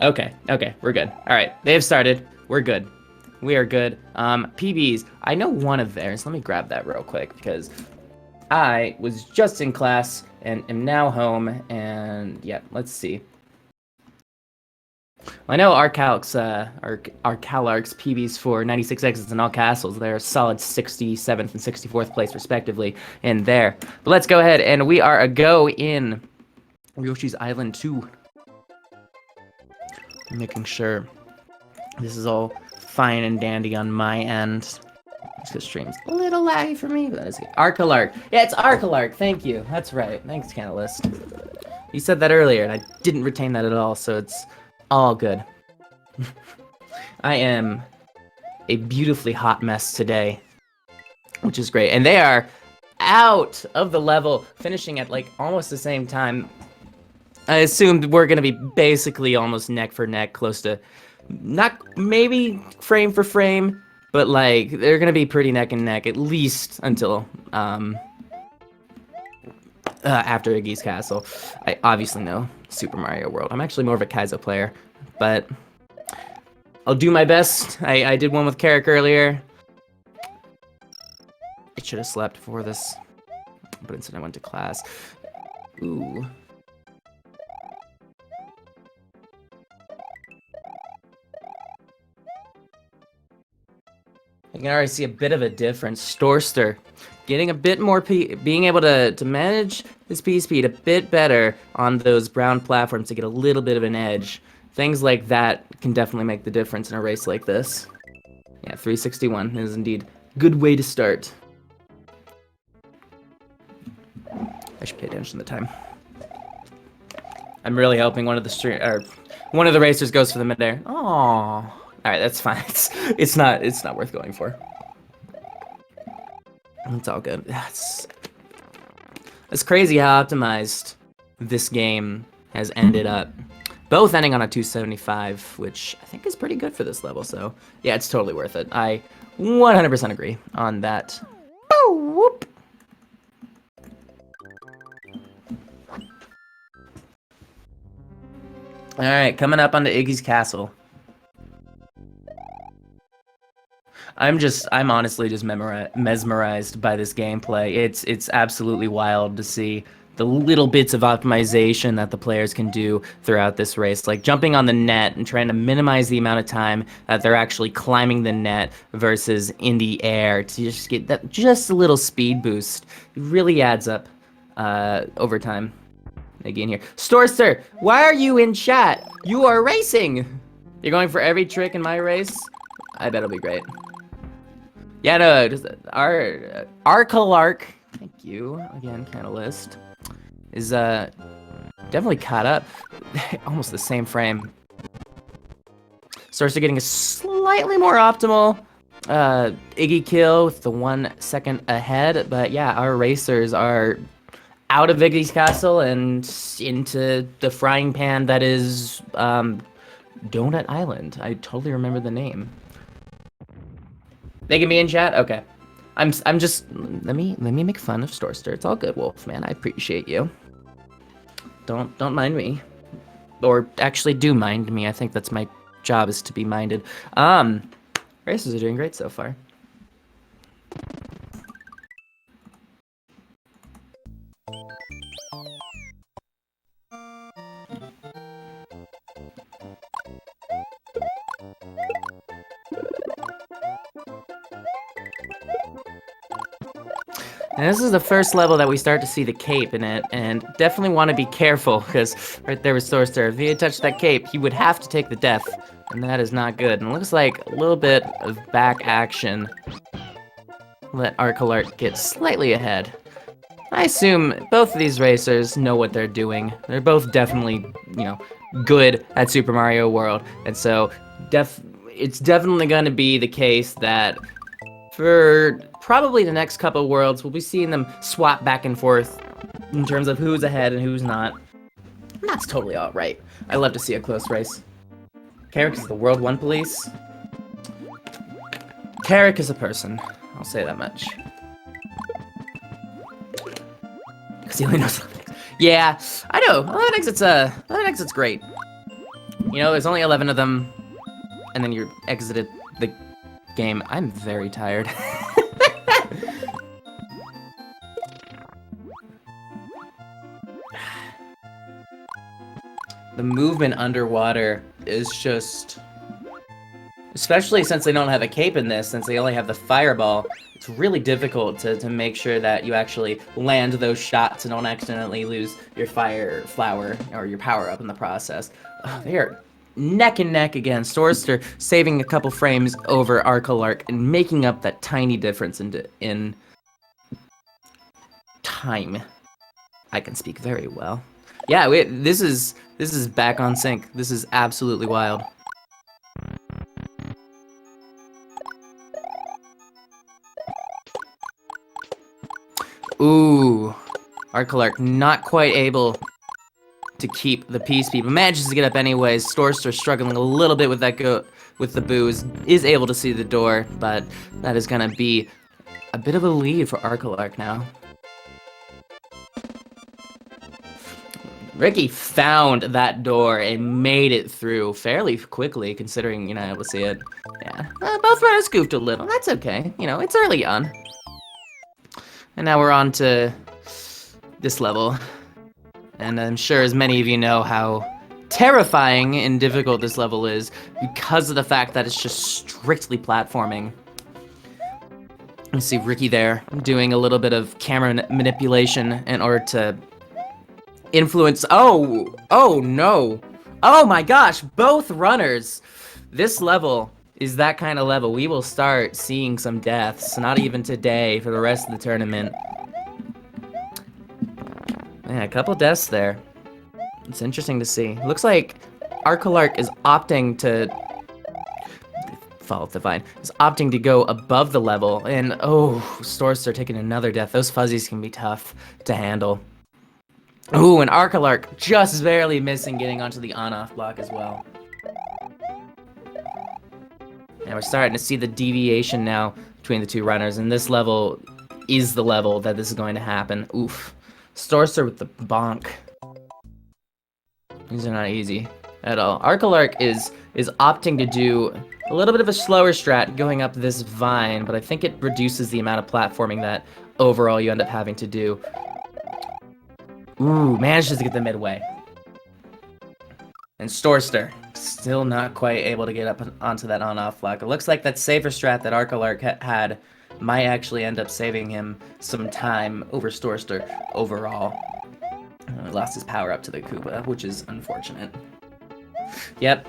Okay, we're good. All right, they've started. We're good. We are good. PBs. I know one of theirs. Let me grab that real quick because I was just in class and am now home. And yeah, let's see. I know Rcalarac12's PBs for 96 exits and all castles. They're a solid 67th and 64th place, respectively, in there. But let's go ahead, and we are a go in Yoshi's Island 2. Making sure this is all fine and dandy on my end. This stream's a little laggy for me, but that's good. Rcalarac. Yeah, it's Rcalarac. Thank you. That's right. Thanks, Catalyst. You said that earlier, and I didn't retain that at all, so it's all good. I am a beautifully hot mess today, which is great. And they are out of the level, finishing at like almost the same time. I assumed we're going to be basically almost neck for neck, close to, not maybe frame for frame, but like they're going to be pretty neck and neck, at least until after Iggy's Castle. I obviously know Super Mario World. I'm actually more of a Kaizo player, but I'll do my best. I did one with Carrick earlier. I should have slept before this, but instead I went to class. Ooh. I can already see a bit of a difference. Storster getting a bit more, being able to manage his P speed a bit better on those brown platforms to get a little bit of an edge. Things like that can definitely make the difference in a race like this. Yeah, 361 is indeed a good way to start. I should pay attention to the time. I'm really hoping one of the racers goes for the midair. Aww. All right, that's fine. It's not worth going for. It's all good. It's crazy how optimized this game has ended up. Both ending on a 275, which I think is pretty good for this level. So yeah, it's totally worth it. I 100% agree on that. Oh, whoop. All right, coming up onto Iggy's Castle. I'm honestly just mesmerized by this gameplay. It's absolutely wild to see the little bits of optimization that the players can do throughout this race, like jumping on the net and trying to minimize the amount of time that they're actually climbing the net versus in the air to just get that just a little speed boost. It really adds up over time. Again here, Storster, why are you in chat? You are racing. You're going for every trick in my race. I bet it'll be great. Yeah, no, just Rcalarac, thank you again, Catalyst, is definitely caught up. Almost the same frame. Storster getting a slightly more optimal Iggy kill with the 1 second ahead, but yeah, our racers are out of Iggy's Castle and into the frying pan that is Donut Island. I totally remember the name. They can be in chat? Okay. I'm just let me make fun of Storster. It's all good, Wolf, man. I appreciate you. Don't mind me. Or actually do mind me. I think that's my job, is to be minded. Racers are doing great so far. And this is the first level that we start to see the cape in it, and definitely want to be careful, because right there with Storster, if he had touched that cape, he would have to take the death, and that is not good. And it looks like a little bit of back action. Let Rcalarac get slightly ahead. I assume both of these racers know what they're doing. They're both definitely, you know, good at Super Mario World, and so it's definitely going to be the case that for probably the next couple worlds, we'll be seeing them swap back and forth in terms of who's ahead and who's not. And that's totally alright. I love to see a close race. Carrick is the World 1 police. Carrick is a person. I'll say that much. Because he only knows Olympics. Yeah, I know. Olympics, it's great. You know, there's only 11 of them, and then you're exited the game. I'm very tired. The movement underwater is just... Especially since they don't have a cape in this, since they only have the fireball, it's really difficult to make sure that you actually land those shots and don't accidentally lose your fire flower or your power-up in the process. Oh, they are neck and neck again. Storster saving a couple frames over Rcalarac and making up that tiny difference in time. I can speak very well. Yeah, this is back on sync. This is absolutely wild. Ooh, Rcalarac not quite able to keep the peace peep, but manages to get up anyways. Storster struggling a little bit with that with the booze, is able to see the door, but that is gonna be a bit of a lead for Rcalarac now. Ricky found that door and made it through fairly quickly, considering you're not able to see it. Yeah, both runners goofed a little. That's okay. You know, it's early on. And now we're on to this level. And I'm sure as many of you know how terrifying and difficult this level is because of the fact that it's just strictly platforming. You see Ricky there doing a little bit of camera manipulation in order to influence... Oh no. Oh my gosh, both runners. This level is that kind of level. We will start seeing some deaths, not even today, for the rest of the tournament. Yeah, a couple deaths there. It's interesting to see. Looks like Rcalarac is opting to... Follow the vine. Is opting to go above the level, and oh, Storster taking another death. Those fuzzies can be tough to handle. Ooh, and Rcalarac just barely missing getting onto the on-off block as well. And we're starting to see the deviation now between the two runners, and this level is the level that this is going to happen. Oof. Storster with the bonk. These are not easy at all. Rcalarac is opting to do a little bit of a slower strat going up this vine, but I think it reduces the amount of platforming that overall you end up having to do. Ooh, manages to get the midway. And Storster still not quite able to get up onto that on-off block. It looks like that safer strat that Rcalarac had might actually end up saving him some time over Storster overall. He lost his power up to the Koopa, which is unfortunate. Yep.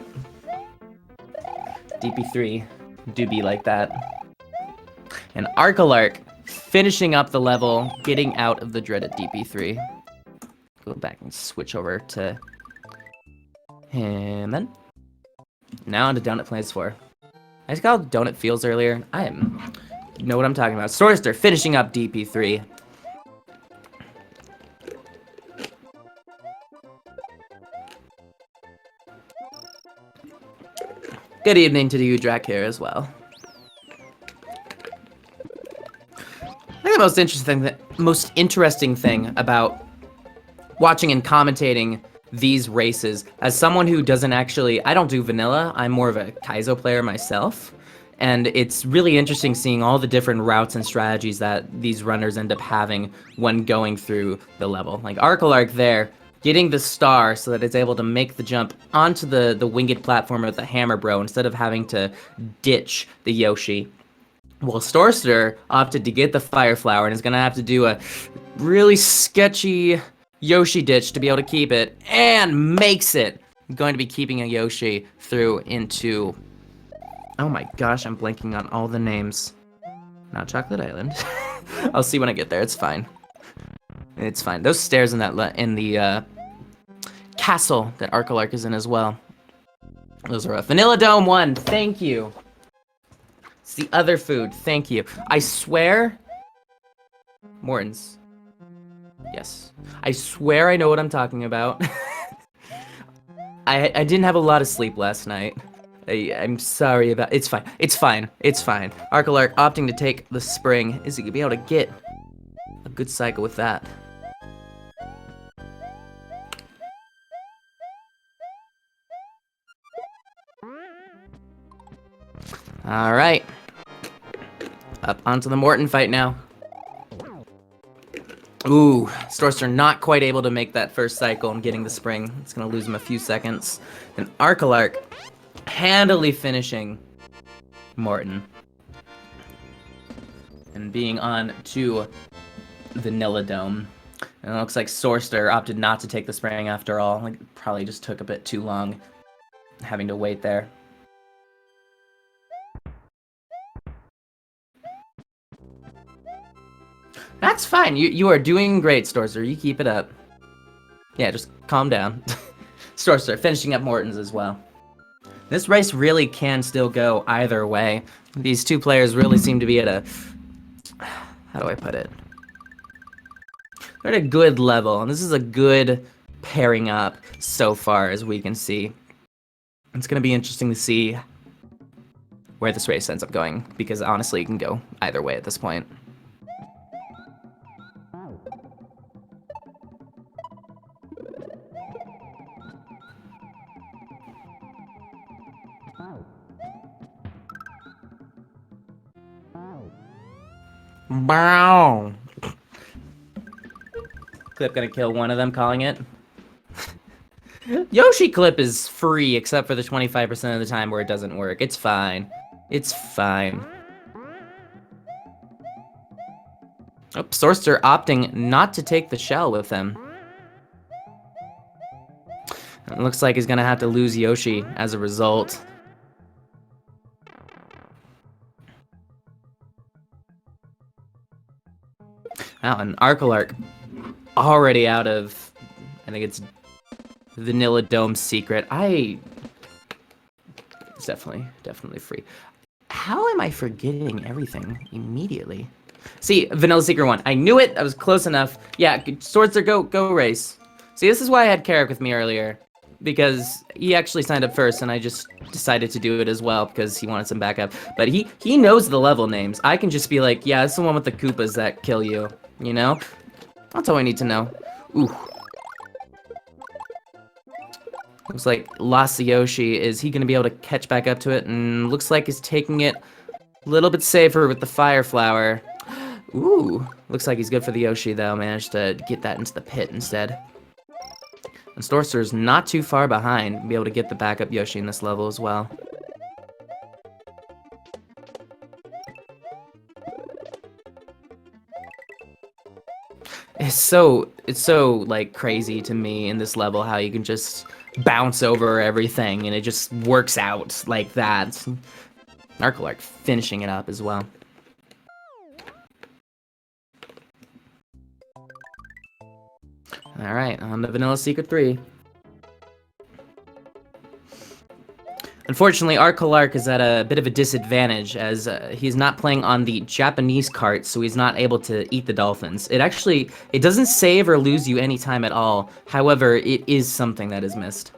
DP3 do be like that. And Rcalarac finishing up the level, getting out of the dreaded DP3. Go back and switch over to him then. Now on to Donut Plays 4. I just got Donut Feels earlier. You know what I'm talking about. Storster finishing up DP3. Good evening to you, Drac, here as well. I think the most interesting thing about watching and commentating these races, as someone who doesn't actually, I don't do vanilla, I'm more of a Kaizo player myself, and it's really interesting seeing all the different routes and strategies that these runners end up having when going through the level. Like Rcalarac there, getting the star so that it's able to make the jump onto the winged platform with the hammer bro instead of having to ditch the Yoshi. Well, Storster opted to get the fire flower and is gonna have to do a really sketchy Yoshi ditch to be able to keep it, and makes it. I'm going to be keeping a Yoshi through into... Oh my gosh, I'm blanking on all the names. Not Chocolate Island. I'll see when I get there, it's fine. It's fine. Those stairs in the castle that Rcalarac is in as well. Those are rough. Vanilla Dome 1, thank you. It's the other food, thank you. I swear... Morton's. Yes. I swear I know what I'm talking about. I didn't have a lot of sleep last night. I'm sorry about... It's fine. It's fine. It's fine. Rcalarac opting to take the spring. Is he going to be able to get a good cycle with that? All right. Up onto the Morton fight now. Ooh, Storster not quite able to make that first cycle and getting the spring. It's going to lose him a few seconds. And Rcalarac handily finishing Morton. And being on to Vanilla Dome. And it looks like Storster opted not to take the spring after all. Like, probably just took a bit too long having to wait there. That's fine. You are doing great, Storster. You keep it up. Yeah, just calm down. Storster finishing up Morton's as well. This race really can still go either way. These two players really seem to be at a... How do I put it? They're at a good level, and this is a good pairing up so far, as we can see. It's going to be interesting to see where this race ends up going, because honestly, it can go either way at this point. Bow. Clip gonna kill one of them, calling it. Yoshi Clip is free, except for the 25% of the time where it doesn't work. It's fine. It's fine. Oh, Storster opting not to take the shell with him. It looks like he's gonna have to lose Yoshi as a result. Wow, and Rcalarac already out of, I think it's Vanilla Dome Secret. It's definitely free. How am I forgetting everything immediately? See, Vanilla Secret 1. I knew it. I was close enough. Yeah, Storster, go race. See, this is why I had Carrick with me earlier. Because he actually signed up first, and I just decided to do it as well because he wanted some backup. But he knows the level names. I can just be like, yeah, it's the one with the Koopas that kill you. You know? That's all I need to know. Ooh. Looks like lost the Yoshi. Is he going to be able to catch back up to it? And looks like he's taking it a little bit safer with the Fire Flower. Ooh. Looks like he's good for the Yoshi, though. Managed to get that into the pit instead. And Storster's not too far behind. Be able to get the backup Yoshi in this level as well. It's so like crazy to me in this level how you can just bounce over everything and it just works out like that. Rcalarac finishing it up as well. Alright, on the Vanilla Secret 3. Unfortunately, Rcalarac is at a bit of a disadvantage as he's not playing on the Japanese cart, so he's not able to eat the dolphins. It doesn't save or lose you any time at all. However, it is something that is missed.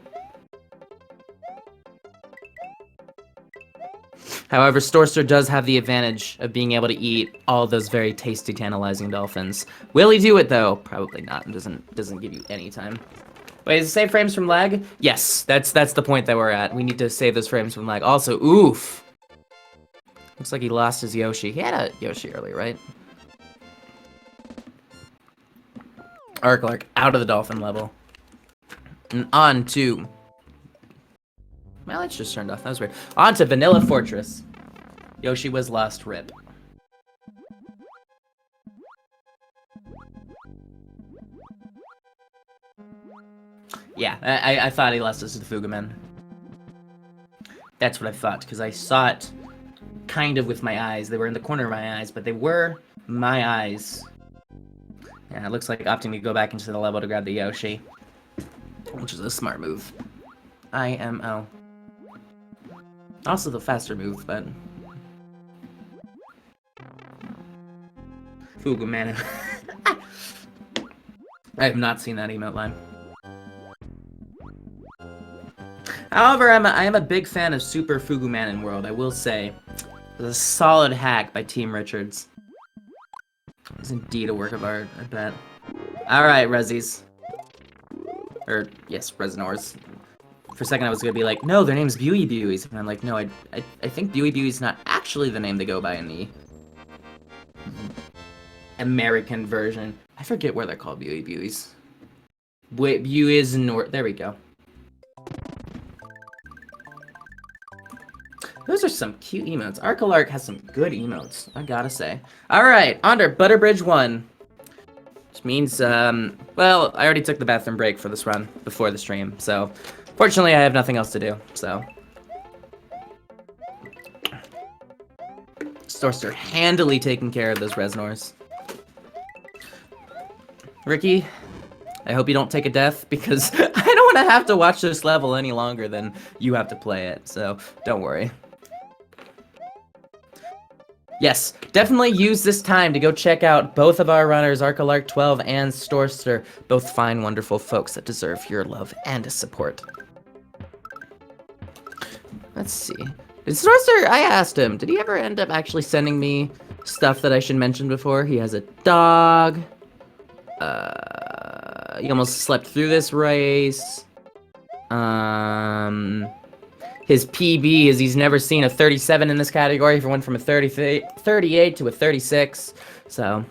However, Storster does have the advantage of being able to eat all those very tasty, tantalizing dolphins. Will he do it, though? Probably not. It doesn't give you any time. Wait, is it save frames from lag? Yes, that's the point that we're at. We need to save those frames from lag. Also, oof. Looks like he lost his Yoshi. He had a Yoshi earlier, right? Rcalarac out of the dolphin level. And on to... My lights just turned off. That was weird. On to Vanilla Fortress. Yoshi was lost. RIP. Yeah, I thought he lost us to the Fugamen. That's what I thought, because I saw it kind of with my eyes. They were in the corner of my eyes, but they were my eyes. Yeah, it looks like opting to go back into the level to grab the Yoshi, which is a smart move. IMO. Also the faster move, but... Fugaman. I have not seen that emote line. However, I am a big fan of Super Fugumanin World, I will say. It was a solid hack by Team Richards. It was indeed a work of art, I bet. Alright, Rezzies. Yes, Resinors. For a second, I was gonna be like, no, their name's Buey Bueys. And I'm like, no, I think Buey Buey's not actually the name they go by in the American version. I forget where they're called Buey Bueys. Bueys North. There we go. Those are some cute emotes. Rcalarac has some good emotes, I gotta say. Alright, on to Butterbridge 1. Which means, well, I already took the bathroom break for this run before the stream, so fortunately I have nothing else to do, so. Storster handily taking care of those Resnors. Ricky, I hope you don't take a death, because I don't want to have to watch this level any longer than you have to play it, so don't worry. Yes, definitely use this time to go check out both of our runners, Rcalarac12 and Storster, both fine, wonderful folks that deserve your love and support. Let's see. Did Storster, I asked him, did he ever end up actually sending me stuff that I should mention before? He has a dog. He almost slept through this race. His PB is he's never seen a 37 in this category. He went from a 38 to a 36. So,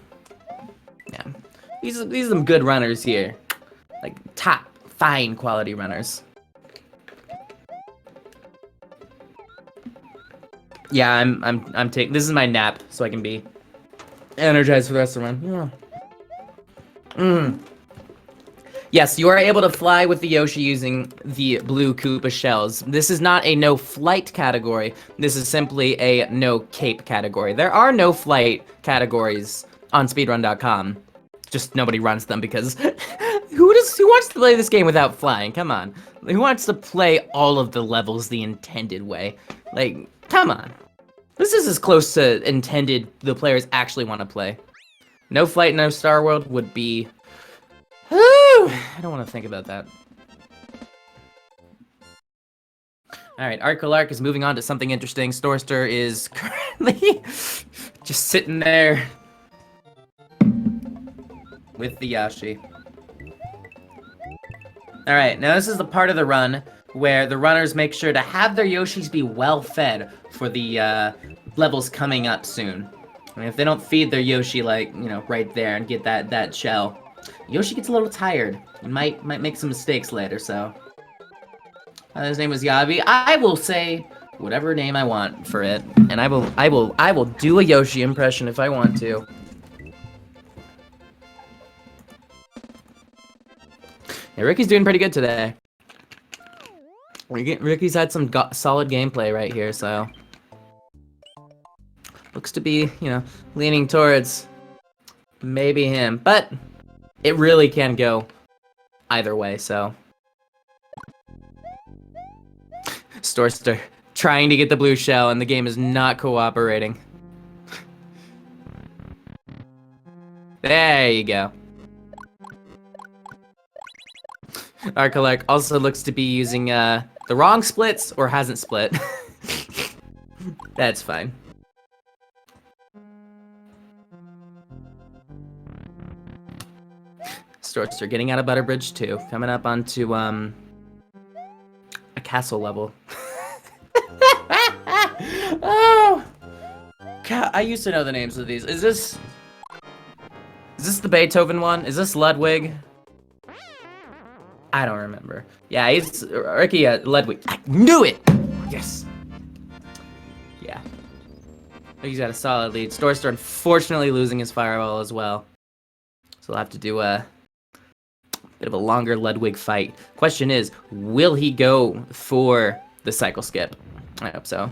yeah. These are some good runners here. Like, top, fine quality runners. Yeah, I'm taking... This is my nap, so I can be energized for the rest of the run. Yeah. Yes, you are able to fly with the Yoshi using the blue Koopa shells. This is not a no flight category. This is simply a no cape category. There are no flight categories on speedrun.com. Just nobody runs them because who wants to play this game without flying? Come on. Who wants to play all of the levels the intended way? Like, come on. This is as close to intended the players actually want to play. No flight, no Star World would be... I don't want to think about that. Alright, Rcalarac is moving on to something interesting. Storster is currently just sitting there with the Yoshi. Alright, now this is the part of the run where the runners make sure to have their Yoshis be well fed for the levels coming up soon. I mean, if they don't feed their Yoshi, like, you know, right there and get that shell, Yoshi gets a little tired and might make some mistakes later, so. His name was Yavi. I will say whatever name I want for it, and I will do a Yoshi impression if I want to. Yeah, Ricky's doing pretty good today. Ricky's had some solid gameplay right here, so. Looks to be, you know, leaning towards maybe him, but it really can go either way, so. Storster trying to get the blue shell, and the game is not cooperating. There you go. Rcalarac also looks to be using the wrong splits or hasn't split. That's fine. Storster getting out of Butterbridge 2, coming up onto a castle level. Oh, God, I used to know the names of these. Is this the Beethoven one? Is this Ludwig? I don't remember. Yeah, he's Ricky Ludwig. I knew it. Yes. Yeah. He's got a solid lead. Storster unfortunately losing his fireball as well, so we'll have to do a bit of a longer Ludwig fight. Question is, will he go for the cycle skip? I hope so.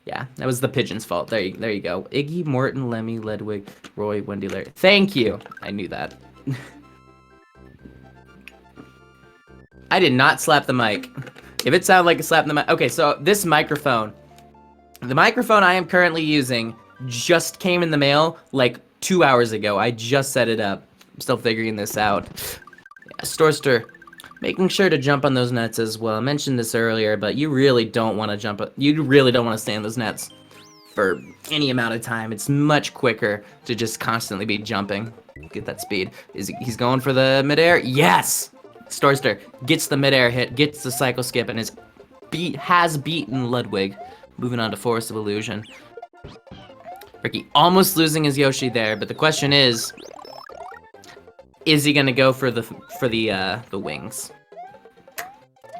Yeah, that was the pigeon's fault. There you go. Iggy, Morton, Lemmy, Ludwig, Roy, Wendy, Larry. Thank you. I knew that. I did not slap the mic. If it sounded like a slap in the mic. Okay, so this microphone. The microphone I am currently using just came in the mail like 2 hours ago. I just set it up. I'm still figuring this out. Yeah, Storster, making sure to jump on those nets as well. I mentioned this earlier, but you really don't want to jump. You really don't want to stay on those nets for any amount of time. It's much quicker to just constantly be jumping. Get that speed. He's going for the midair? Yes! Storster gets the midair hit, gets the cycle skip, and has beaten Ludwig. Moving on to Forest of Illusion. Ricky almost losing his Yoshi there, but the question is he gonna go for the wings?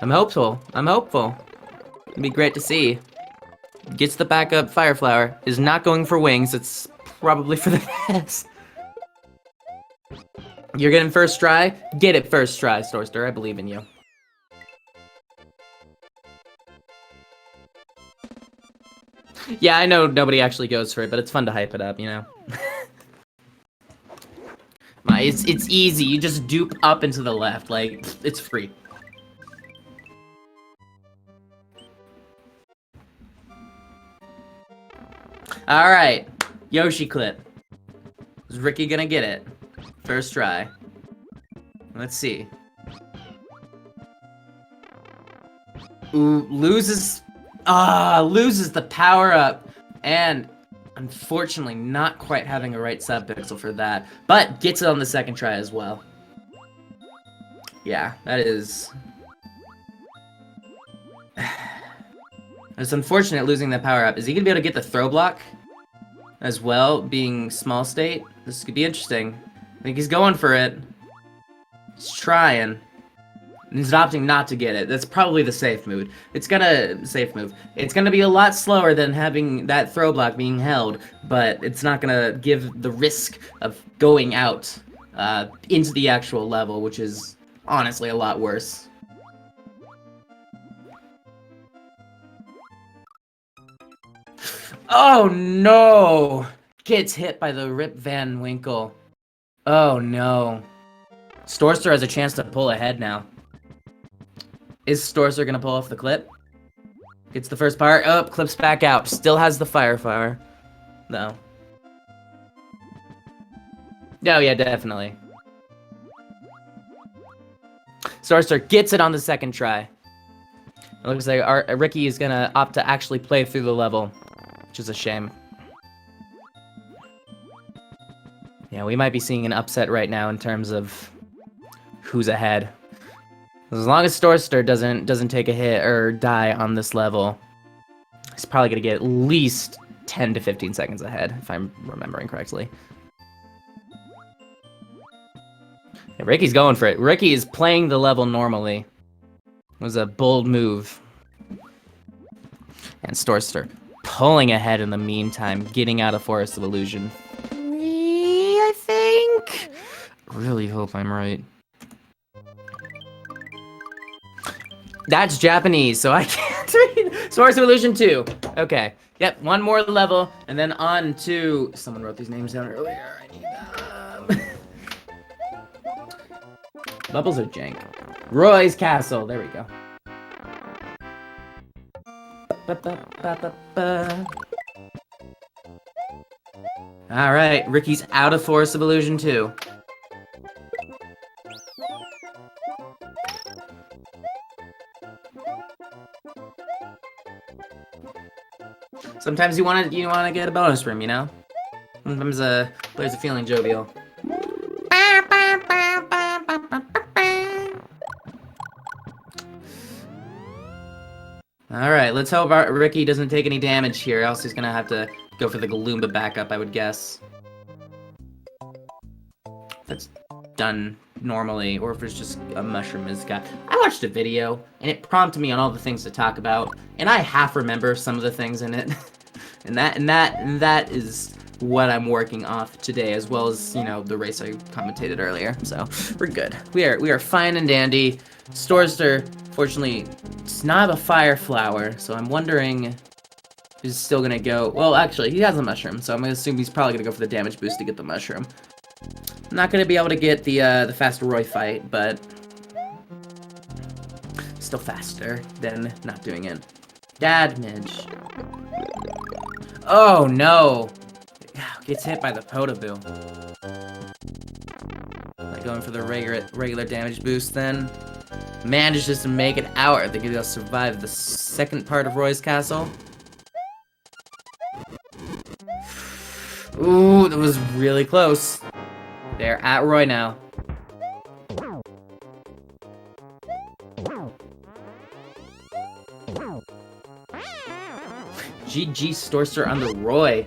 I'm hopeful. It'd be great to see. Gets the backup Fire Flower. Is not going for wings. It's probably for the best. You're getting first try? Get it first try, Storster. I believe in you. Yeah, I know nobody actually goes for it, but it's fun to hype it up, you know? It's easy. You just dupe up and to the left. Like, it's free. Alright. Yoshi clip. Is Ricky gonna get it? First try. Let's see. Ooh, loses the power-up. And unfortunately not quite having a right sub-pixel for that. But gets it on the second try as well. Yeah, that is... It's unfortunate losing that power-up. Is he gonna be able to get the throw block as well, being small state? This could be interesting. I think he's going for it. He's trying. He's opting not to get it. That's probably the safe move. It's gonna be a lot slower than having that throw block being held, but it's not gonna give the risk of going out into the actual level, which is honestly a lot worse. Oh no! Gets hit by the Rip Van Winkle. Oh no. Storster has a chance to pull ahead now. Is Storster gonna pull off the clip? Gets the first part. Oh, clips back out. Still has the fire. No. Oh yeah, definitely. Storster gets it on the second try. It looks like Ricky is gonna opt to actually play through the level, which is a shame. Yeah, we might be seeing an upset right now in terms of who's ahead. As long as Storster doesn't take a hit or die on this level, he's probably gonna get at least 10 to 15 seconds ahead, if I'm remembering correctly. Yeah, Ricky's going for it. Ricky is playing the level normally. It was a bold move. And Storster pulling ahead in the meantime, getting out of Forest of Illusion. I think. Really hope I'm right. That's Japanese, so I can't read. Forest of Illusion 2. Okay. Yep, one more level, and then on to... Someone wrote these names down earlier. I need them. Bubbles are jank. Roy's Castle. There we go. Alright, Ricky's out of Forest of Illusion 2. Sometimes you want to get a bonus room, you know? Sometimes players are feeling jovial. Alright, let's hope Ricky doesn't take any damage here, else he's gonna have to go for the Galumba backup, I would guess. That's done normally, or if it's just a mushroom is got. I watched a video, and it prompted me on all the things to talk about, and I half remember some of the things in it. and that is what I'm working off today, as well as, you know, the race I commentated earlier. So, we're good. We are fine and dandy. Storster, fortunately, does not have a fire flower, so I'm wondering if he's still gonna go. Well, actually, he has a mushroom, so I'm gonna assume he's probably gonna go for the damage boost to get the mushroom. I'm not gonna be able to get the fast Roy fight, but still faster than not doing it. Damage. Oh no! Gets hit by the Potaboo. Like going for the regular damage boost then. Manages to make it out. I think he'll survive the second part of Roy's Castle. Ooh, that was really close. They're at Roy now. GG Storster on the Roy.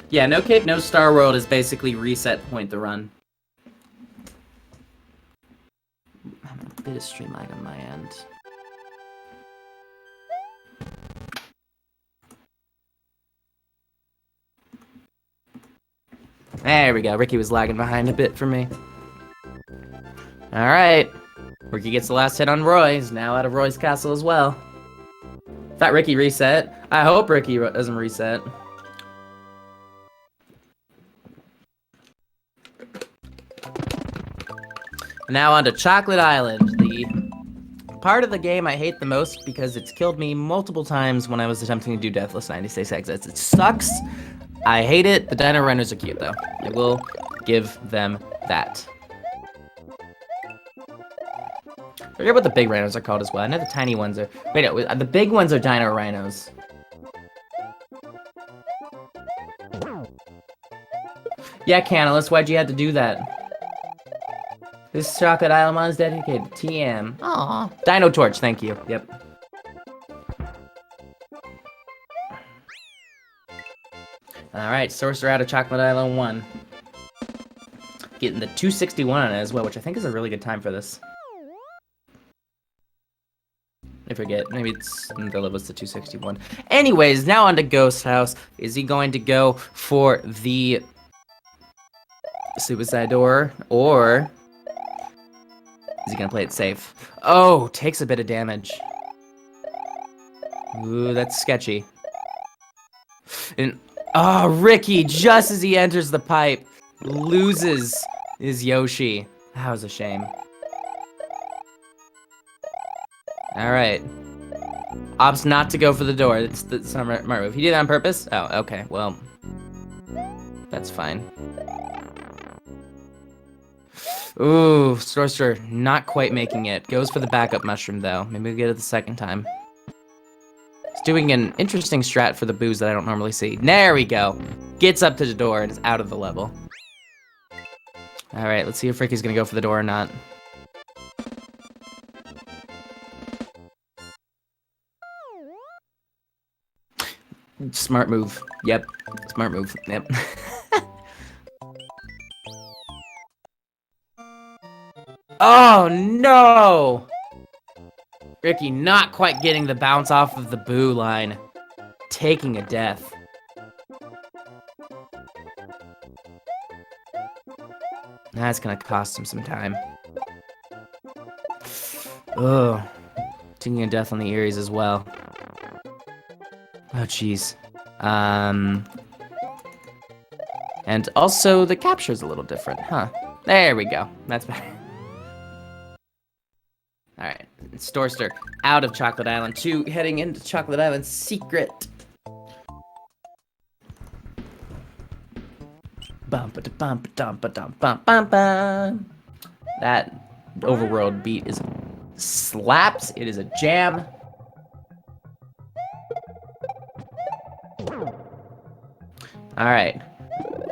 Yeah, No Cape, No Star World is basically reset point the run. I'm a bit of stream lag on my end. There we go. Ricky was lagging behind a bit for me. Alright. Ricky gets the last hit on Roy. He's now out of Roy's castle as well. Thought Ricky reset. I hope Ricky doesn't reset. Now on to Chocolate Island, the part of the game I hate the most because it's killed me multiple times when I was attempting to do Deathless 96 exits. It sucks. I hate it. The dino runners are cute though. I will give them that. I forget what the big rhinos are called as well. I know the tiny ones are... Wait, no, the big ones are dino rhinos. Yeah, Canalus, why'd you have to do that? This Chocolate Island mod is dedicated to TM. Aww. Dino Torch, thank you. Yep. Alright, Storster out of Chocolate Island 1. Getting the 261 on it as well, which I think is a really good time for this. I forget. Maybe it's the level is to 261. Anyways, now on to Ghost House. Is he going to go for the suicide door, or is he gonna play it safe? Oh, takes a bit of damage. Ooh, that's sketchy. And oh, Ricky, just as he enters the pipe, loses his Yoshi. That was a shame. Alright. Opts not to go for the door. It's the smart move. He did it on purpose? Oh, okay. Well, that's fine. Ooh, Storster not quite making it. Goes for the backup mushroom, though. Maybe we'll get it the second time. He's doing an interesting strat for the boos that I don't normally see. There we go. Gets up to the door and is out of the level. Alright, let's see if Ricky's gonna go for the door or not. Smart move. Yep. Smart move. Yep. Oh, no! Ricky not quite getting the bounce off of the boo line. Taking a death. That's gonna cost him some time. Ugh. Taking a death on the Eries as well. Oh, jeez. And also, the capture's a little different, huh? There we go. That's better. Alright, Storster out of Chocolate Island 2, heading into Chocolate Island Secret. That overworld beat is slaps. It is a jam. Alright.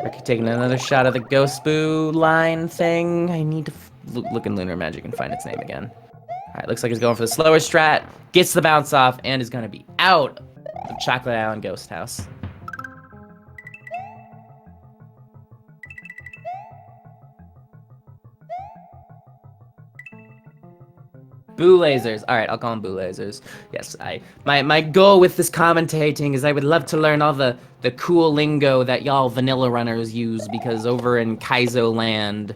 Ricky taking another shot of the Ghost Boo line thing. I need to look in Lunar Magic and find its name again. Alright, looks like he's going for the slower strat. Gets the bounce off and is going to be out of Chocolate Island Ghost House. Boo lasers. Alright, I'll call them boo lasers. Yes, my goal with this commentating is I would love to learn all the cool lingo that y'all vanilla runners use, because over in Kaizo land,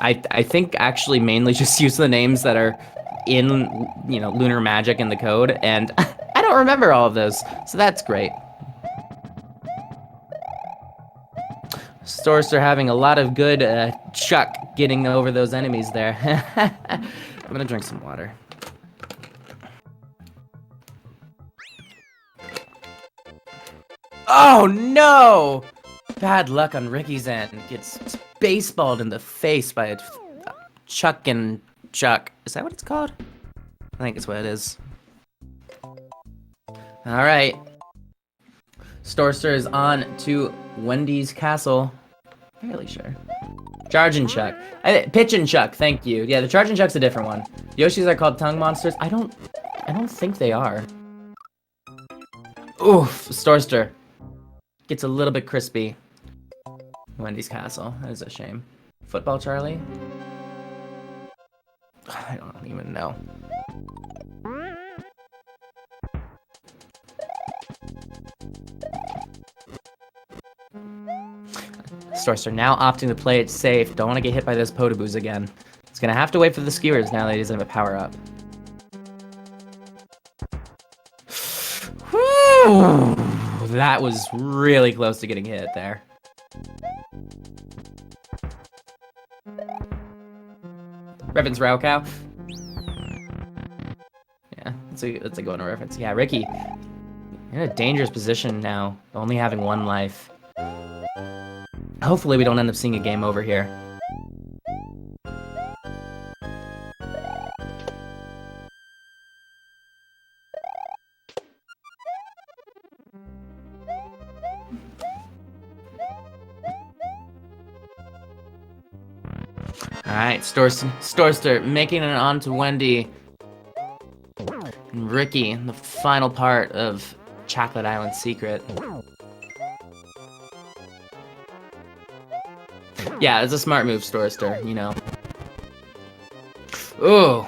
I think actually mainly just use the names that are in, you know, Lunar Magic in the code, and I don't remember all of those, so that's great. Storster having a lot of good chuck getting over those enemies there. I'm gonna drink some water. Oh no! Bad luck on Ricky's end. Gets baseballed in the face by a chuck and chuck. Is that what it's called? I think it's what it is. Alright. Storster is on to Wendy's castle. Fairly sure. Charge and chuck. Pitch and chuck, thank you. Yeah, the charge and chuck's a different one. Yoshis are called tongue monsters. I don't think they are. Oof, Storster. Gets a little bit crispy. Wendy's Castle, that is a shame. Football Charlie? I don't even know. Storster now opting to play it safe. Don't want to get hit by those Potoboos again. He's gonna have to wait for the skewers now that he doesn't have a power up. Whew, that was really close to getting hit there. Reference Raucow. Yeah, that's a good reference. Yeah, Ricky in a dangerous position now, only having 1 life. Hopefully we don't end up seeing a game over here. Alright, Storster making it on to Wendy. And Ricky in the final part of Chocolate Island Secret. Yeah, it's a smart move, Storster, you know. Ooh.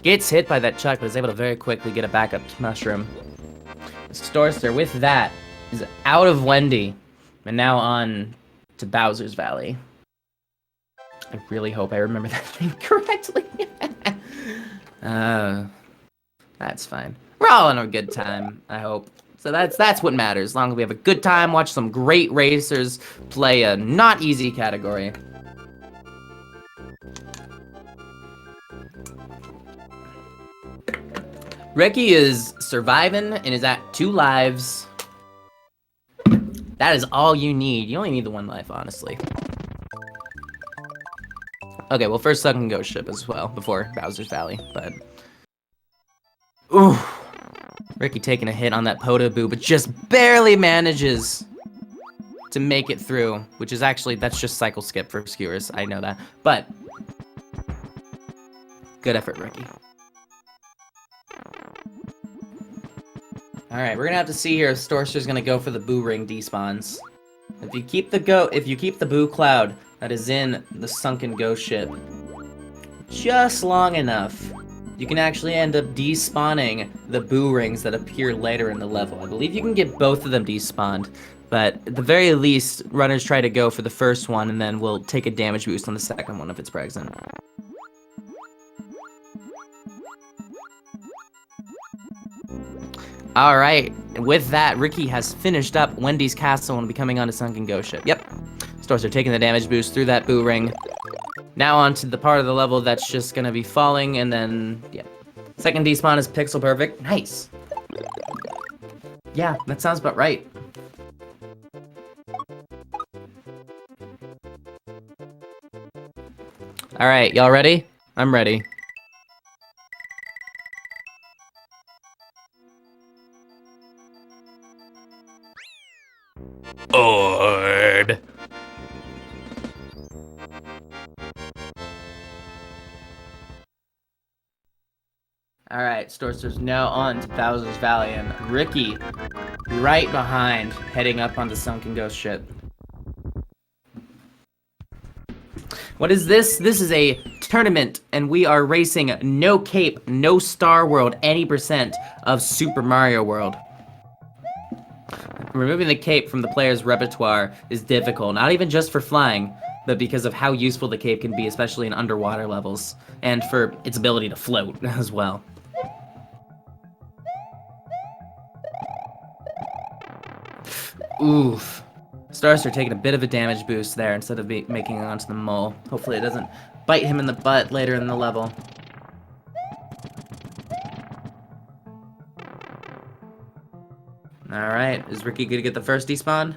Gets hit by that chuck, but is able to very quickly get a backup mushroom. Storster, with that, is out of Wendy. And now on to Bowser's Valley. I really hope I remember that thing correctly. That's fine. We're all in a good time, I hope. So that's what matters. As long as we have a good time, watch some great racers play a not easy category. Ricky is surviving and is at 2 lives. That is all you need. You only need the 1 life, honestly. Okay, well, first Suck and Ghost Ship as well, before Bowser's Valley, but... Ooh. Ricky taking a hit on that Potoboo, but just barely manages to make it through, which is actually, that's just cycle skip for skewers, I know that, but... Good effort, Ricky. Alright, we're gonna have to see here if Storster's gonna go for the Boo Ring despawns. If you keep the Boo Cloud that is in the sunken ghost ship just long enough, you can actually end up despawning the Boo Rings that appear later in the level. I believe you can get both of them despawned, but at the very least, runners try to go for the first one and then we'll take a damage boost on the second one if it's present. Alright, with that, Ricky has finished up Wendy's Castle and becoming on a sunken ghost ship. Yep. Storster taking the damage boost through that Boo Ring. Now on to the part of the level that's just gonna be falling, and then, yeah. Second despawn is pixel perfect. Nice. Yeah, that sounds about right. Alright, y'all ready? I'm ready. Ord. Alright, Storster's now on to Bowser's Valley, and Ricky right behind, heading up on the sunken ghost ship. What is this? This is a tournament, and we are racing no cape, no Star World, any % of Super Mario World. Removing the cape from the player's repertoire is difficult, not even just for flying, but because of how useful the cape can be, especially in underwater levels, and for its ability to float as well. Oof. Storster taking a bit of a damage boost there instead of making it onto the mole. Hopefully it doesn't bite him in the butt later in the level. Alright, is Ricky gonna get the first despawn?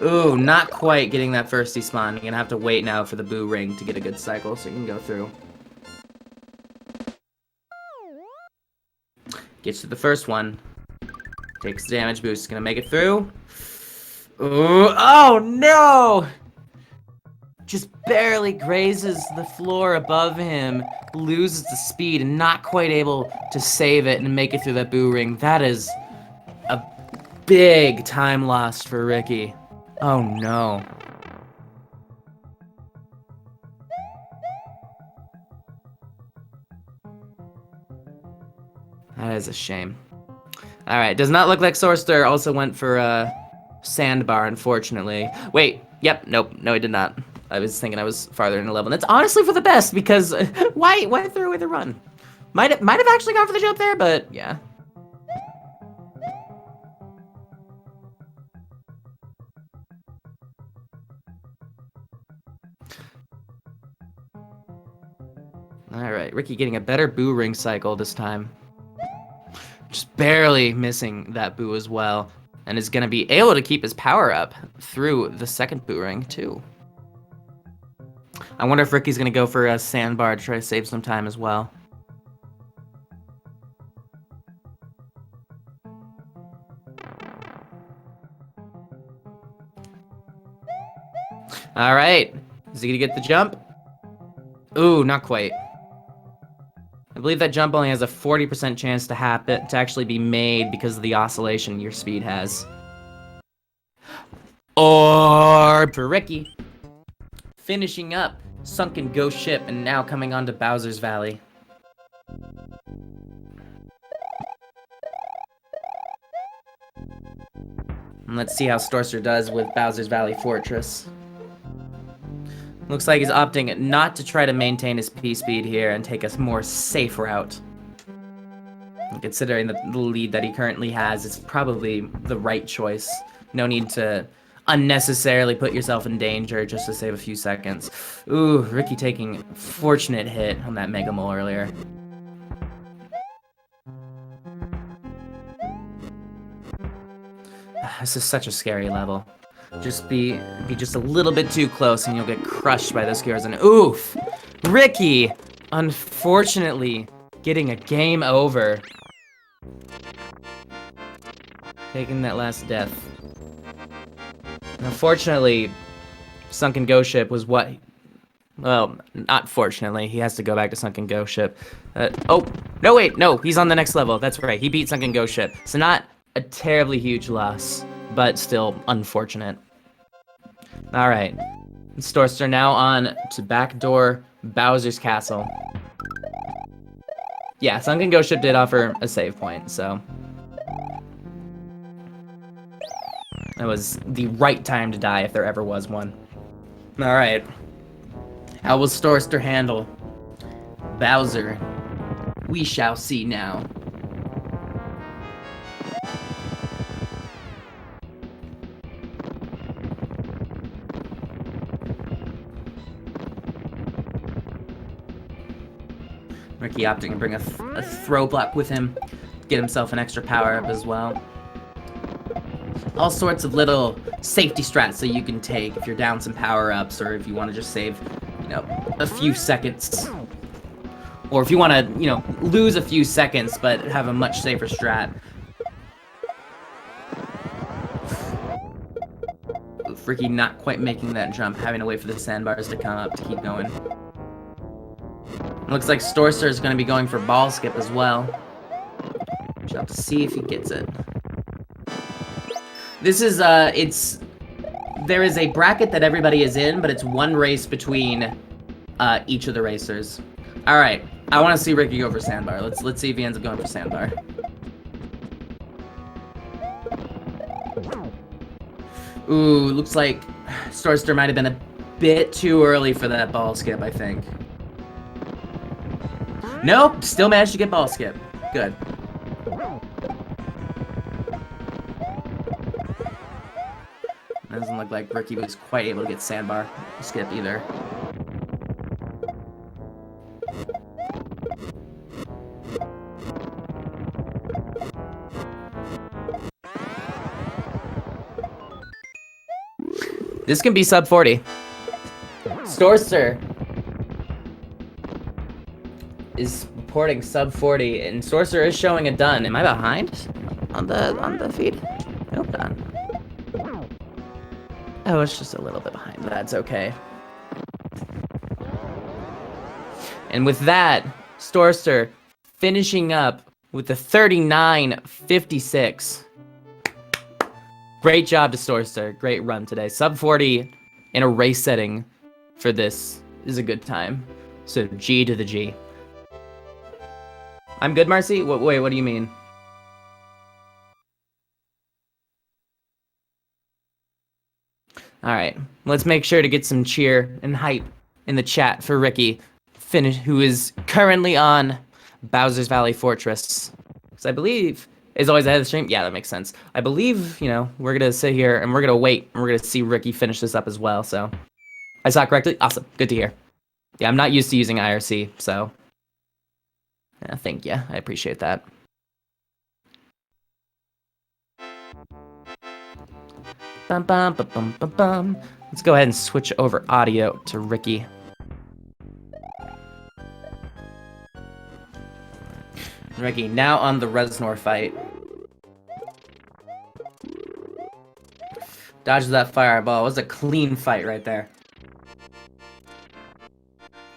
Ooh, not quite getting that first despawn. You're gonna have to wait now for the Boo Ring to get a good cycle so you can go through. Gets to the first one. Takes the damage boost. Gonna make it through. Ooh, oh no! just barely grazes the floor above him, loses the speed, and not quite able to save it and make it through that boo ring. That is a big time lost for Ricky. Oh no. That is a shame. Alright, does not look like Storster also went for sandbar, unfortunately. Wait, yep, nope, no he did not. I was thinking I was farther in the level. And that's honestly for the best, because why throw away the run? Might have actually gone for the jump there, but yeah. Alright, Ricky getting a better boo ring cycle this time. Just barely missing that boo as well. And is going to be able to keep his power up through the second boo ring, too. I wonder if Ricky's going to go for a sandbar to try to save some time as well. All right. Is he going to get the jump? Ooh, not quite. I believe that jump only has a 40% chance to actually be made because of the oscillation your speed has. Or for Ricky. Finishing up Sunken Ghost Ship and now coming on to Bowser's Valley. And let's see how Storster does with Bowser's Valley Fortress. Looks like he's opting not to try to maintain his P-speed here and take a more safe route. And considering the lead that he currently has, it's probably the right choice. No need to unnecessarily put yourself in danger just to save a few seconds. Ooh, Ricky taking a fortunate hit on that Mega Mole earlier. This is such a scary level. Just be just a little bit too close and you'll get crushed by those cures. And oof! Ricky, unfortunately, getting a game over. Taking that last death. Unfortunately, Sunken Ghost Ship was what... Well, not fortunately. He has to go back to Sunken Ghost Ship. Oh, no wait, no, he's on the next level. That's right, he beat Sunken Ghost Ship. So not a terribly huge loss, but still unfortunate. Alright, Storster now on to backdoor Bowser's Castle. Yeah, Sunken Ghost Ship did offer a save point, so... That was the right time to die if there ever was one. Alright. How will Storster handle Bowser? We shall see now. Ricky opting to bring a throw block with him, get himself an extra power up as well. All sorts of little safety strats that you can take if you're down some power ups, or if you want to just save, you know, a few seconds, or if you want to, you know, lose a few seconds but have a much safer strat. Ricky not quite making that jump, having to wait for the sandbars to come up to keep going. Looks like Storster is going to be going for ball skip as well. We'll have to see if he gets it. This is, there is a bracket that everybody is in, but it's one race between, each of the racers. Alright, I want to see Ricky go for sandbar. Let's see if he ends up going for sandbar. Ooh, looks like Storster might have been a bit too early for that ball skip, I think. Nope, still managed to get ball skip. Good. Doesn't look like Ricky was quite able to get sandbar skip either. This can be sub 40. Storster is reporting sub 40, and Storster is showing a done. Am I behind on the feed? Nope, done. Oh, it's just a little bit behind. That's okay. And with that, Storster finishing up with the 39.56. Great job to Storster. Great run today. Sub 40 in a race setting for this is a good time. So G to the G. I'm good, Marcy? Wait, what do you mean? All right, let's make sure to get some cheer and hype in the chat for Ricky, who is currently on Bowser's Valley Fortress. Because I believe is always ahead of the stream. Yeah, that makes sense. I believe, you know, we're gonna sit here and we're gonna wait and we're gonna see Ricky finish this up as well. So I saw it correctly. Awesome, good to hear. Yeah, I'm not used to using IRC, so yeah, thank you. I appreciate that. Bum, bum, bum, bum, bum, bum. Let's go ahead and switch over audio to Ricky. Ricky, now on the Reznor fight. Dodges that fireball. It was a clean fight right there.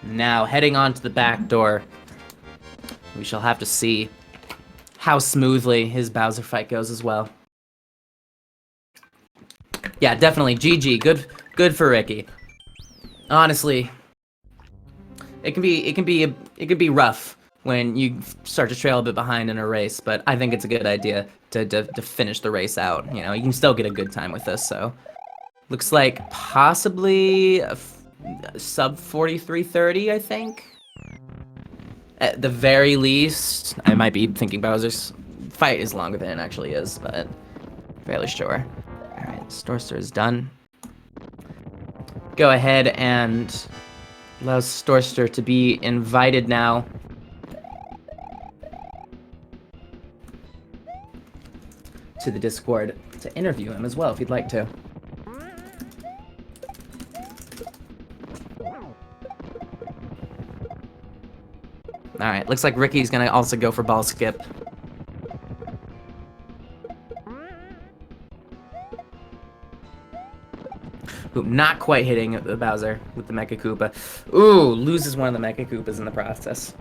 Now, heading on to the back door. We shall have to see how smoothly his Bowser fight goes as well. Yeah, definitely. GG. Good for Ricky. Honestly, it can be rough when you start to trail a bit behind in a race, but I think it's a good idea to finish the race out. You know, you can still get a good time with this. So, looks like possibly a sub 43:30, I think. At the very least, I might be thinking Bowser's fight is longer than it actually is, but fairly sure. Alright, Storster is done. Go ahead and allow Storster to be invited now. To the Discord to interview him as well if you'd like to. Alright, looks like Ricky's gonna also go for ball skip. Ooh, not quite hitting the Bowser with the Mecha Koopa. Ooh, loses one of the Mecha Koopas in the process.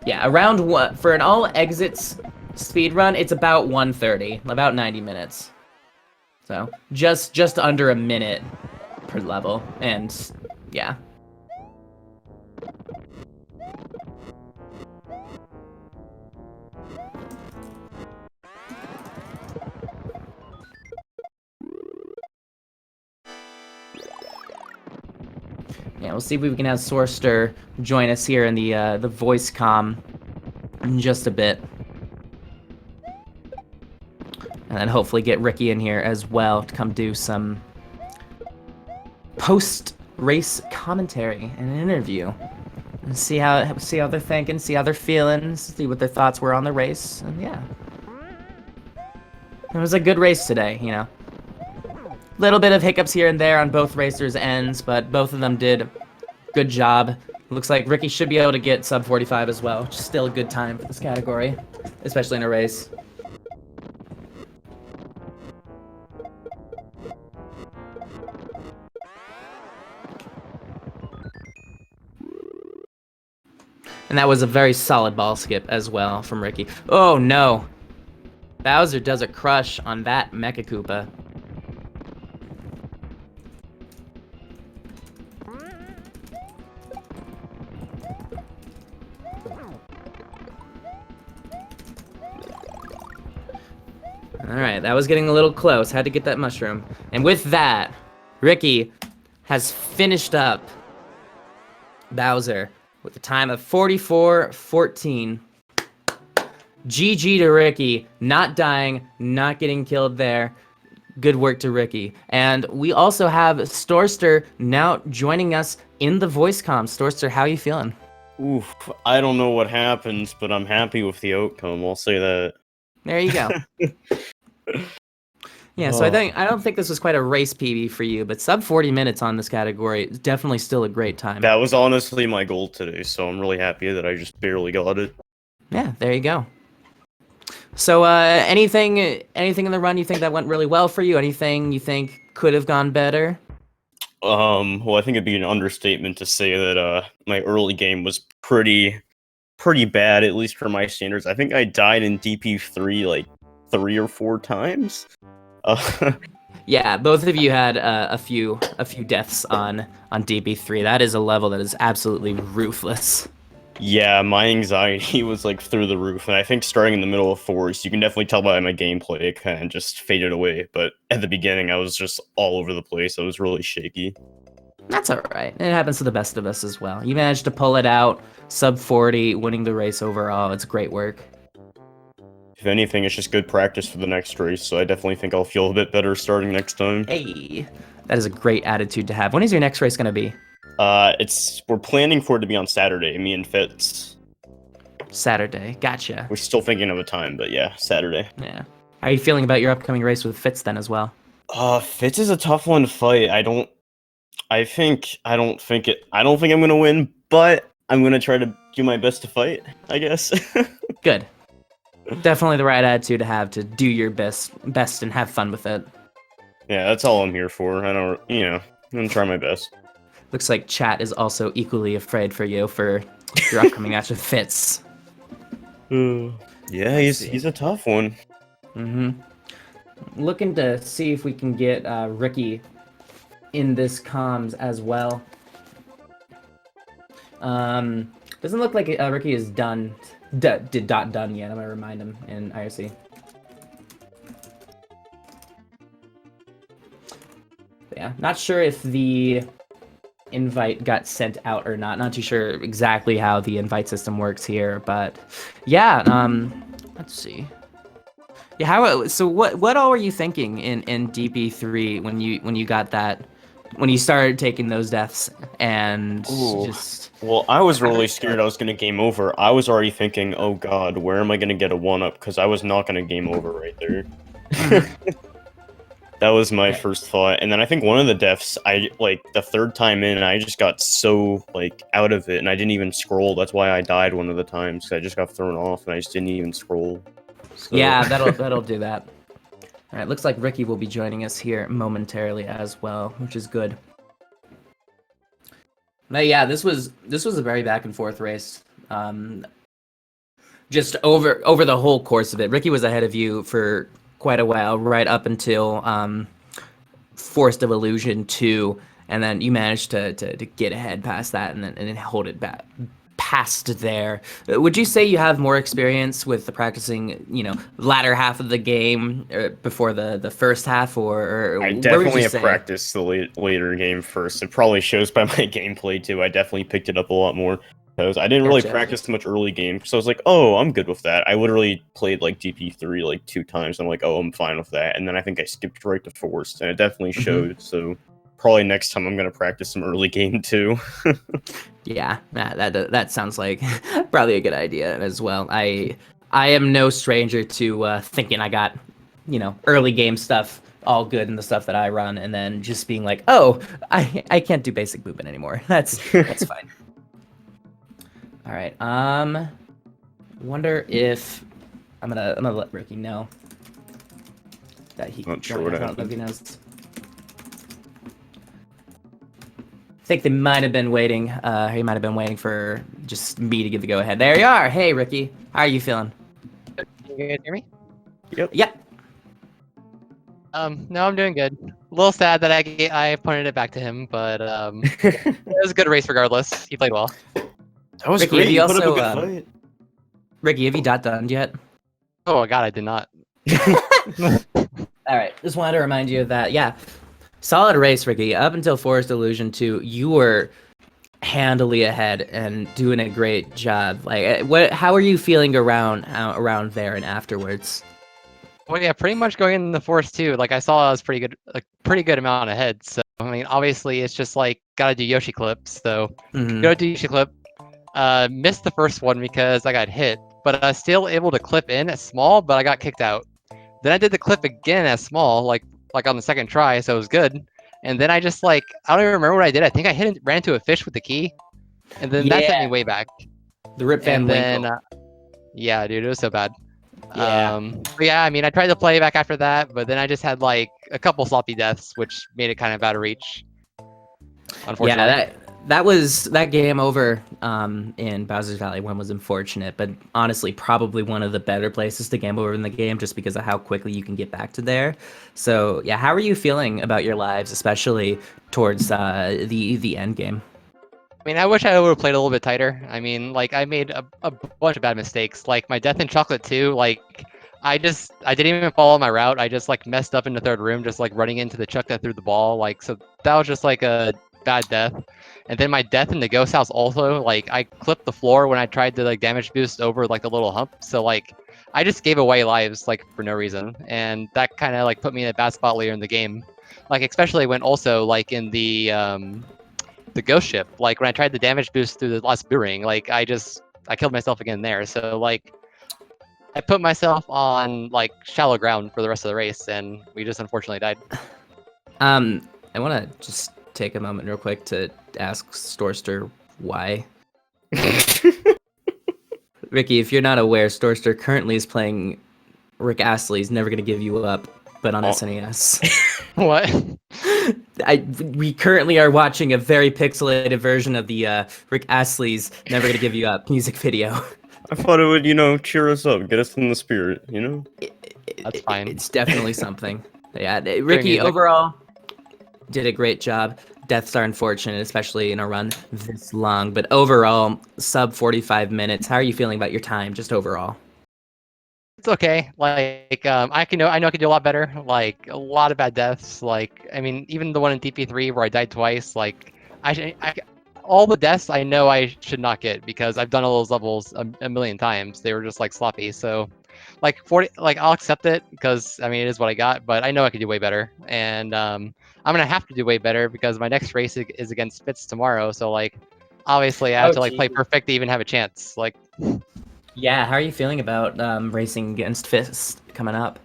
Yeah, around what for an all exits speed run, it's about 1:30, about 90 minutes. So just under a minute per level, and yeah. Yeah, we'll see if we can have Storster join us here in the voice comm in just a bit. And then hopefully get Ricky in here as well to come do some post-race commentary and an interview. And see how they're thinking, see how they're feeling, see what their thoughts were on the race, and yeah. It was a good race today, you know. Little bit of hiccups here and there on both racers' ends, but both of them did good job. Looks like Ricky should be able to get sub 45 as well, which is still a good time for this category, especially in a race. And that was a very solid ball skip as well from Ricky. Oh no! Bowser does a crush on that Mecha Koopa. Alright, that was getting a little close. Had to get that mushroom. And with that, Ricky has finished up Bowser with a time of 44:14. GG to Ricky. Not dying, not getting killed there. Good work to Ricky. And we also have Storster now joining us in the voice comm. Storster, how are you feeling? Oof, I don't know what happens, but I'm happy with the outcome. I'll say that. There you go. Yeah, so I don't think this was quite a race PB for you, but sub 40 minutes on this category is definitely still a great time. That was honestly my goal today, so I'm really happy that I just barely got it. Yeah, there you go. So anything in the run you think that went really well for you? Anything you think could have gone better? Well, I think it'd be an understatement to say that my early game was pretty bad, at least for my standards. I think I died in DP3 like 3 or 4 times. Uh, Yeah, both of you had a few deaths on DB3. That is a level that is absolutely ruthless. yeah, my anxiety was like through the roof, and I think starting in the middle of Forest, you can definitely tell by my gameplay, it kind of just faded away. But at the beginning, I was just all over the place. I was really shaky. That's all right. It happens to the best of us as well. You managed to pull it out, sub 40, winning the race overall. It's great work. If anything, it's just good practice for the next race, so I definitely think I'll feel a bit better starting next time. Hey, that is a great attitude to have. When is your next race going to be? We're planning for it to be on Saturday, me and Fitz. Saturday. Gotcha. We're still thinking of a time, but yeah, Saturday. Yeah. How are you feeling about your upcoming race with Fitz then as well? Fitz is a tough one to fight. I don't think I'm gonna win, but I'm gonna try to do my best to fight, I guess. Good. Definitely the right attitude to have, to do your best and have fun with it. Yeah, that's all I'm here for. I'm gonna try my best. Looks like chat is also equally afraid for you for your upcoming match with Fitz. Yeah, he's a tough one. Mm-hmm. Looking to see if we can get Ricky in this comms as well. Doesn't look like Ricky is done yet. I'm gonna remind him in IRC. But yeah, not sure if the invite got sent out or not. Not too sure exactly how the invite system works here, but yeah. Let's see. Yeah, so what all were you thinking in DP3 when you got that, when you started taking those deaths and just... Well, I was really scared I was gonna game over. I was already thinking, oh god, where am I gonna get a 1-up? Because I was not gonna game over right there. That was my first thought. And then I think one of the deaths, the third time in, I just got so, out of it, and I didn't even scroll. That's why I died one of the times, because I just got thrown off, and I just didn't even scroll. So. Yeah, that'll do that. All right, looks like Ricky will be joining us here momentarily as well, which is good. But yeah, this was a very back and forth race. Just over the whole course of it, Ricky was ahead of you for quite a while, right up until Forest of Illusion 2, and then you managed to get ahead past that and then hold it back past there. Would you say you have more experience with the practicing, latter half of the game before the first half, or I definitely have practiced the later game first. It probably shows by my gameplay too. I definitely picked it up a lot more. Because I didn't really practice much early game, so I was like, oh, I'm good with that. I literally played DP3 2 times. I'm like, oh, I'm fine with that. And then I think I skipped right to Forest, and it definitely showed. So probably next time I'm gonna practice some early game too. Yeah, that sounds like probably a good idea as well. I am no stranger to thinking I got early game stuff all good in the stuff that I run, and then just being like, oh, I can't do basic movement anymore. That's fine. All right. Wonder if I'm gonna let Ricky know that he. Not sure what happened. He knows. I think they might have been waiting. He might have been waiting for just me to give the go ahead. There you are. Hey, Ricky. How are you feeling? Can you guys hear me? Yep. No, I'm doing good. A little sad that I pointed it back to him, but it was a good race regardless. He played well. That was Ricky, great. you put also, up a good fight. Ricky, have you done yet? Oh god, I did not. All right. Just wanted to remind you of that. Yeah. Solid race, Ricky. Up until Forest Illusion 2, you were handily ahead and doing a great job. How are you feeling around there and afterwards? Well, yeah, pretty much going in the Forest too. I saw I was pretty good amount ahead. So I mean, obviously, it's just gotta do Yoshi clips. So go do Yoshi clip. Missed the first one because I got hit, but I was still able to clip in at small, but I got kicked out. Then I did the clip again as small, like on the second try, so it was good. And then I just I don't even remember what I did. I think I ran into a fish with the key, and then that sent me way back. The Rip Van Winkle. Yeah, dude, it was so bad. Yeah. But yeah, I mean, I tried to play back after that, but then I just had a couple sloppy deaths, which made it kind of out of reach. unfortunately. Yeah, that game over in Bowser's Valley 1 was unfortunate, but honestly probably one of the better places to game over in the game just because of how quickly you can get back to there. So yeah, how are you feeling about your lives, especially towards the end game? I mean, I wish I would have played a little bit tighter. I mean, like, I made a bunch of bad mistakes. Like, my death in Chocolate 2, like, I didn't even follow my route. I just, like, messed up in the third room, just, like, running into the Chuck that threw the ball. Like, so that was just, like, a bad death. And then my death in the Ghost House also, like, I clipped the floor when I tried to, like, damage boost over, like, the little hump. So, like, I just gave away lives, like, for no reason. And that kind of, like, put me in a bad spot later in the game. Like, especially when also, like, in the ghost ship, like when I tried the damage boost through the last ring, like I killed myself again there. So like I put myself on like shallow ground for the rest of the race, and we just unfortunately died. I want to just take a moment real quick to ask Storster why. Ricky, if you're not aware, Storster currently is playing Rick Astley's Never Gonna Give You Up, but on SNES. What? We currently are watching a very pixelated version of the Rick Astley's Never Gonna Give You Up music video. I thought it would, cheer us up, get us in the spirit, That's fine. It's definitely something. Yeah, Ricky, overall, did a great job. Deaths are unfortunate, especially in a run this long, but overall, sub 45 minutes. How are you feeling about your time, just overall? It's okay. Like I know I could do a lot better. Like a lot of bad deaths. Like I mean, even the one in DP3 where I died twice. Like all the deaths I know I should not get because I've done all those levels a million times. They were just like sloppy. So, like 40, like I'll accept it because I mean it is what I got. But I know I could do way better, and I'm gonna have to do way better because my next race is against Spitz tomorrow. So like, obviously I have to like play perfect to even have a chance. Like. Yeah, how are you feeling about racing against Fist coming up?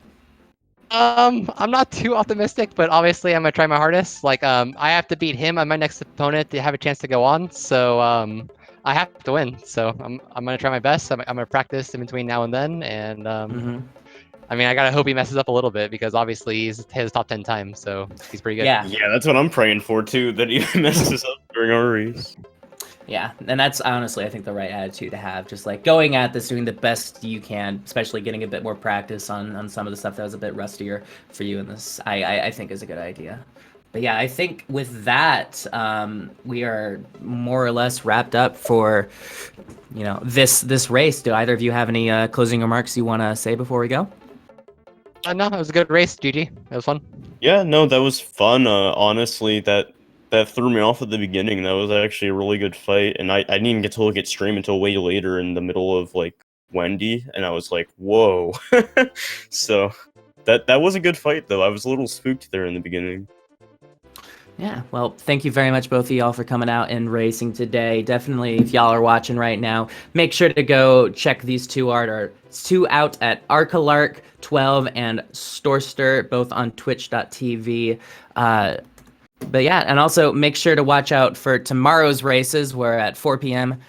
I'm not too optimistic, but obviously I'm gonna try my hardest. Like, I have to beat him on my next opponent to have a chance to go on. So, I have to win. So I'm gonna try my best. I'm gonna practice in between now and then, and I mean, I gotta hope he messes up a little bit because obviously he's his top 10 times, so he's pretty good. Yeah, that's what I'm praying for too. That he messes up during our race. Yeah, and that's honestly, I think, the right attitude to have. Just like going at this, doing the best you can, especially getting a bit more practice on some of the stuff that was a bit rustier for you in this, I think is a good idea. But yeah, I think with that, we are more or less wrapped up for, this race. Do either of you have any closing remarks you want to say before we go? No, it was a good race, GG. It was fun. Yeah, no, that was fun. Honestly, that threw me off at the beginning. That was actually a really good fight, and I didn't even get to look at stream until way later in the middle of like Wendy, and I was like, whoa. So that was a good fight though. I was a little spooked there in the beginning. Yeah, well, thank you very much, both of y'all, for coming out and racing today. Definitely, if y'all are watching right now, make sure to go check these two out. It's two out at Rcalarac12 and Storster, both on twitch.tv. But yeah, and also make sure to watch out for tomorrow's races. We're at 4 p.m.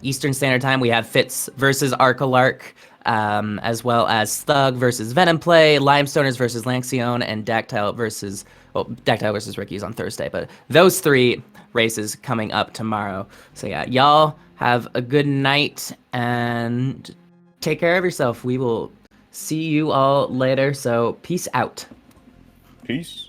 Eastern Standard Time. We have Fitz versus Rcalarac, as well as Thug versus Venom Play, Limestoners versus Lancione, and Dactyl versus Ricky is on Thursday. But those three races coming up tomorrow. So yeah, y'all have a good night and take care of yourself. We will see you all later. So peace out. Peace.